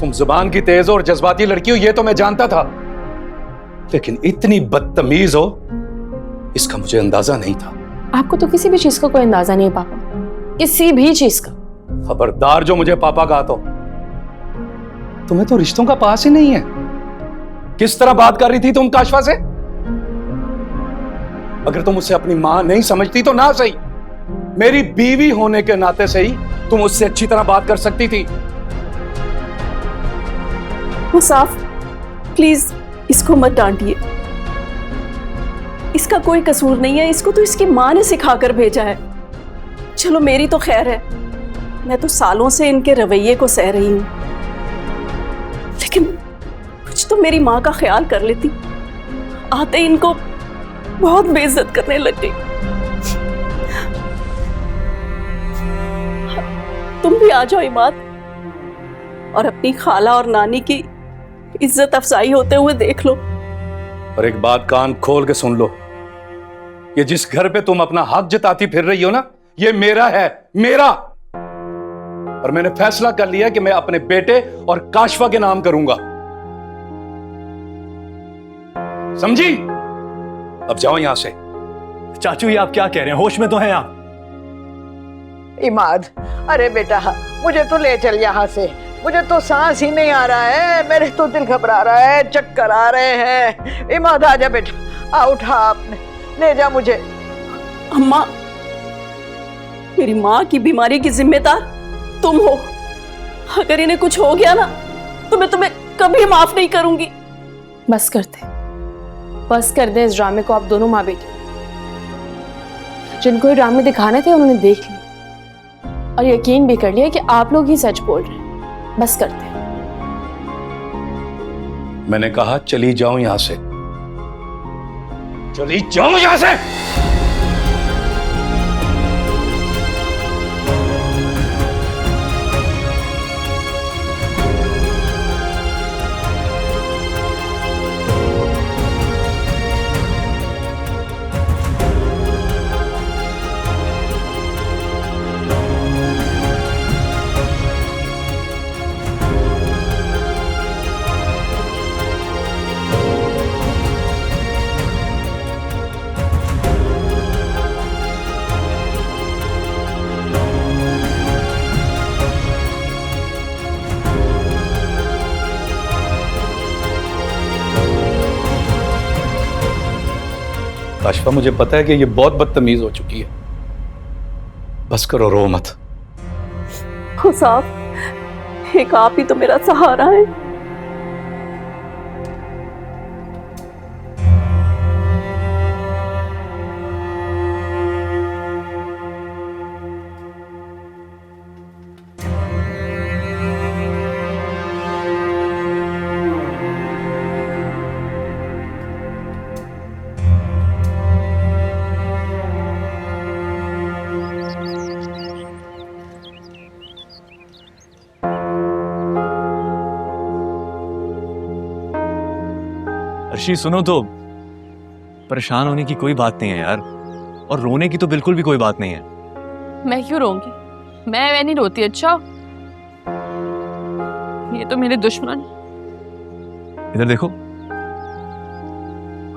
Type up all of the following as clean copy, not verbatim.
तुम जुबान की तेज और जज्बाती लड़की हो ये तो मैं जानता था, लेकिन इतनी बदतमीज हो इसका मुझे अंदाजा नहीं था। आपको तो किसी भी चीज का कोई अंदाजा नहीं है पापा, किसी भी चीज का। खबरदार जो मुझे पापा कहा तो। तुम्हें तो रिश्तों का पास ही नहीं है। किस तरह बात कर रही थी तुम काशवा से? अगर तुम उसे अपनी मां नहीं समझती तो ना सही, मेरी बीवी होने के नाते से ही तुम उससे अच्छी तरह बात कर सकती थी। मुसाफ, प्लीज इसको मत डांटिए। इसका कोई कसूर नहीं है, इसको तो इसकी मां ने सिखाकर भेजा है। चलो मेरी तो खैर है, मैं तो सालों से इनके रवैये को सह रही हूं, लेकिन कुछ तो मेरी मां का ख्याल कर लेती। आते ही इनको बहुत बेइज्जत करने लग गई। तुम भी आ जाओ इमाद, और अपनी खाला और नानी की इज्जत अफजाई होते हुए देख लो। और एक बात कान खोल के सुन लो, ये जिस घर पे तुम अपना हक जताती फिर रही हो ना, ये मेरा है, मेरा। और मैंने फैसला कर लिया कि मैं अपने बेटे और काशवा के नाम करूंगा, समझी? अब जाओ यहां से। चाचू ये आप क्या कह रहे हैं, होश में तो हैं आप? इमाद, अरे बेटा मुझे तो ले चल यहाँ से, मुझे तो सांस ही नहीं आ रहा है, मेरे तो दिल घबरा रहा है, चक्कर आ रहे हैं। इमाद आजा बेटा, आ उठा आपने, ले जा मुझे। अम्मा, मेरी माँ की बीमारी की जिम्मेदार तुम हो। अगर इन्हें कुछ हो गया ना तो मैं तुम्हें कभी माफ नहीं करूंगी। बस कर दे इस ड्रामे को। आप दोनों माँ बेटी जिनको ये ड्रामे दिखाने थे उन्होंने देख लिया और यकीन भी कर लिया कि आप लोग ही सच बोल रहे हैं। बस कर दे। मैंने कहा चली जाओ यहां से, चली जाओ यहां से। काशवा, मुझे पता है कि ये बहुत बदतमीज हो चुकी है, बस करो, रो मत। मुसाफ, एक आप ही तो मेरा सहारा है। अर्शी सुनो तो, परेशान होने की कोई बात नहीं है यार, और रोने की तो बिल्कुल भी कोई बात नहीं है। मैं क्यों रोऊंगी? मैं नहीं रोती। अच्छा, ये तो मेरे दुश्मन। इधर देखो।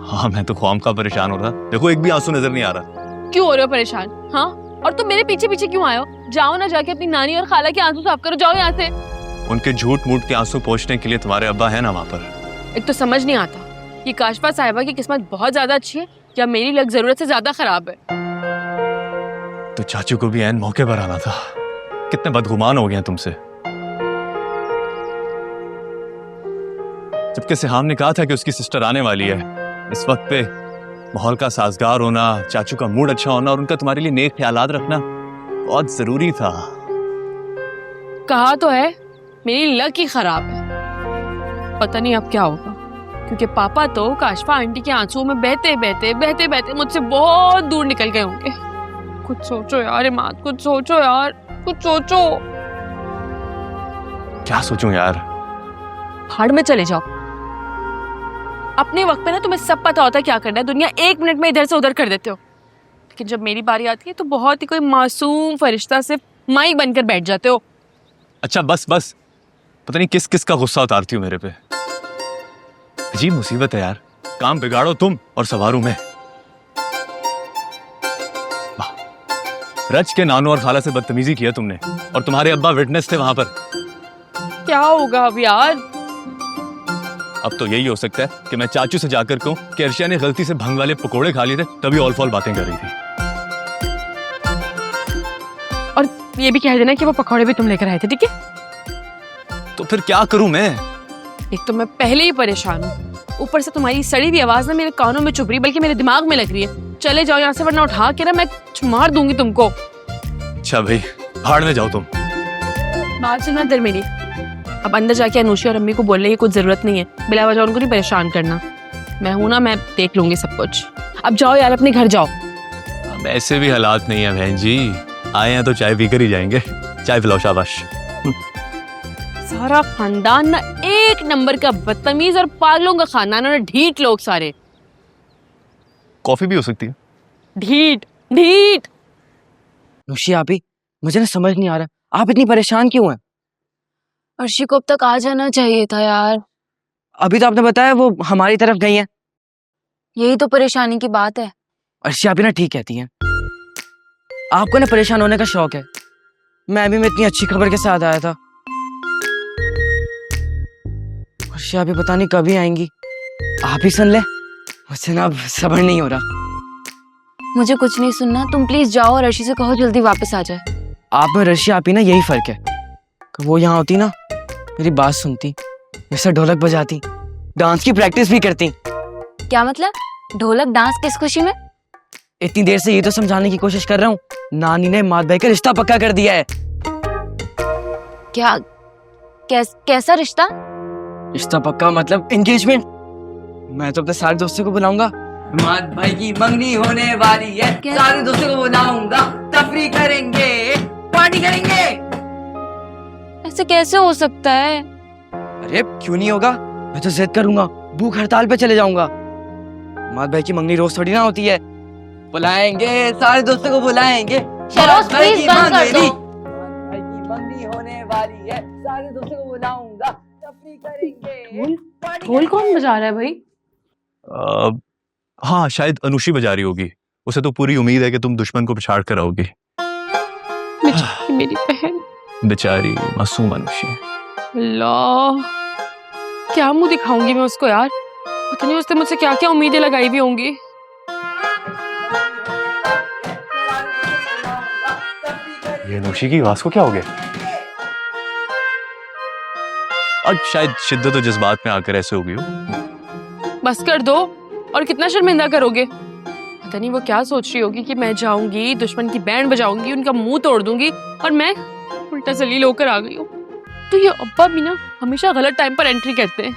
हाँ, मैं तो ख्वाम का परेशान हो रहा। देखो, एक भी आंसू नजर नहीं आ रहा। क्यों हो रहे हो परेशान? हाँ, और तुम मेरे पीछे पीछे क्यों आए हो? जाओ ना, जाके अपनी नानी और खाला के आंसू साफ करो। जाओ यहाँ से। उनके झूठ मूठ के आंसू पोंछने के लिए तुम्हारे अब्बा है ना वहां पर। एक तो समझ नहीं आता कि काशवा साहिबा की किस्मत बहुत ज्यादा अच्छी है या मेरी लक जरूरत से ज्यादा खराब है। तो चाचू को भी ऐन मौके पर आना था। कितने बदगुमान हो गए तुमसे। जबकि सिहाम ने कहा था कि उसकी सिस्टर आने वाली है। इस वक्त पे माहौल का साजगार होना, चाचू का मूड अच्छा होना और उनका तुम्हारे लिए नेक ख्यालात रखना बहुत जरूरी था। कहा तो है मेरी लक ही खराब है। पता नहीं अब क्या होगा, क्योंकि पापा तो काशवा आंटी के आंसुओं में बहते बहते मुझसे बहुत दूर निकल गए होंगे। कुछ सोचो यार इमाद, कुछ सोचो यार, कुछ सोचो। क्या सोचूं यार? भाड़ में चले जाओ। अपने वक्त पे ना तुम्हें सब पता होता है क्या करना है। दुनिया 1 मिनट में इधर से उधर कर देते हो, लेकिन जब मेरी बारी आती है तो बहुत ही कोई मासूम फरिश्ता सिर्फ माई बनकर बैठ जाते हो। अच्छा बस बस, पता नहीं किस किस का गुस्सा उतारती हो मेरे पे। अजीब मुसीबत है यार, काम बिगाड़ो तुम और संवारूं मैं। रच के नानू और खाला से बदतमीजी किया तुमने, और तुम्हारे अब्बा विटनेस थे वहां पर। क्या होगा अब यार? अब तो यही हो सकता है कि मैं चाचू से जाकर कहूं कि अर्शिया ने गलती से भंग वाले पकोड़े खा लिए थे, तभी ऑल फॉल बातें कर रही थी। और ये भी कह देना कि वो पकौड़े भी तुम लेकर आए थे, ठीक है? तो फिर क्या करूं मैं? एक तो मैं पहले ही परेशान हूँ, ऊपर से तुम्हारी सड़ी हुई आवाज ना मेरे कानों में चुभ रही, बल्कि मेरे दिमाग में लग रही है। चले जाओ यहाँ से, वरना उठा के ना मैं मार दूंगी तुमको। अच्छा भाई, भाड़ में जाओ तुम। बात सुनना दरमेली, अब अंदर जाके अनुषी और अम्मी को बोलने की कुछ जरूरत नहीं है, बिला वजह उनको नहीं परेशान करना। मैं हूं ना, मैं देख लूंगी सब कुछ। अब जाओ यार, अपने घर जाओ। अब ऐसे भी हालात नहीं है बहन जी, आए हैं तो चाय पीकर ही जाएंगे। चाय पिलाओ, शाबाश। सारा खानदान ना एक नंबर का बदतमीज और पागलों का खानदान है, ढीठ लोग सारे। कॉफी भी हो सकती है। ढीठ ढीठ। नुशी आप ही, मुझे ना समझ नहीं आ रहा आप इतनी परेशान क्यों हैं? अर्शी को अब तक आ जाना चाहिए था यार। अभी तो आपने बताया वो हमारी तरफ गई हैं। यही तो परेशानी की बात है। अर्शी आप ही ना ठीक कहती हैं, आपको ना परेशान होने का शौक है। मैं भी इतनी अच्छी खबर के साथ आया था। अर्शी आप ही पता नहीं कभी आएंगी, आप ही सुन ले। मुझसे ना अब सब्र नहीं हो रहा। मुझे कुछ नहीं सुनना, तुम प्लीज जाओ और अर्शी से कहो जल्दी वापस आ जाए। आप में अर्शी आप ही ना यही फर्क है कि वो यहाँ होती ना, मेरी बात सुनती, जैसे ढोलक बजाती, डांस की प्रैक्टिस भी करती। क्या मतलब? ढोलक डांस किस खुशी में? इतनी देर से ये तो समझाने की कोशिश कर रहा हूँ, नानी ने मात भाई का रिश्ता पक्का कर दिया है। क्या? कैसा रिश्ता? रिश्ता पक्का मतलब एंगेजमेंट। मैं तो अपने सारे दोस्तों को बुलाऊंगा, मात भाई की मंगनी होने वाली है। सारे दोस्तों को बुलाऊंगा, तफरी करेंगे, पार्टी करेंगे। ऐसे कैसे हो सकता है? अरे क्यों नहीं होगा, मैं तो जिद करूंगा, भूख हड़ताल पे चले जाऊंगा। मात भाई की मंगनी रोज थोड़ी ना होती है। बुलाएंगे, सारे दोस्तों को बुलाएंगे। शरोज, प्लीज बंद कर दो। मात भाई की मंगनी होने वाली है, सारे दोस्तों को बुलाऊंगा, तफरी करेंगे। ढोल कौन बजा रहा है भाई? हाँ, शायद अनुषी बजा रही होगी। उसे तो पूरी उम्मीद है कि तुम दुश्मन को पछाड़ कर आओगी। बेचारी मेरी बहन, बेचारी मासूम अनुषी। अल्लाह, क्या मुंह दिखाऊंगी मैं उसको यार? पता नहीं उसने मुझसे क्या क्या उम्मीदें लगाई हुई होंगी। ये अनुषी की आवाज को क्या हो गया? और शायद शिद्दत और जज्बात में आकर ऐसे हो गई हो। बस कर दो, और कितना शर्मिंदा करोगे? पता नहीं वो क्या सोच रही होगी कि मैं जाऊंगी, दुश्मन की बैंड बजाऊंगी, उनका मुंह तोड़ दूंगी, और मैं उल्टा जलील होकर आ गई हूँ। तो ये अब्बा भी ना हमेशा गलत टाइम पर एंट्री करते हैं।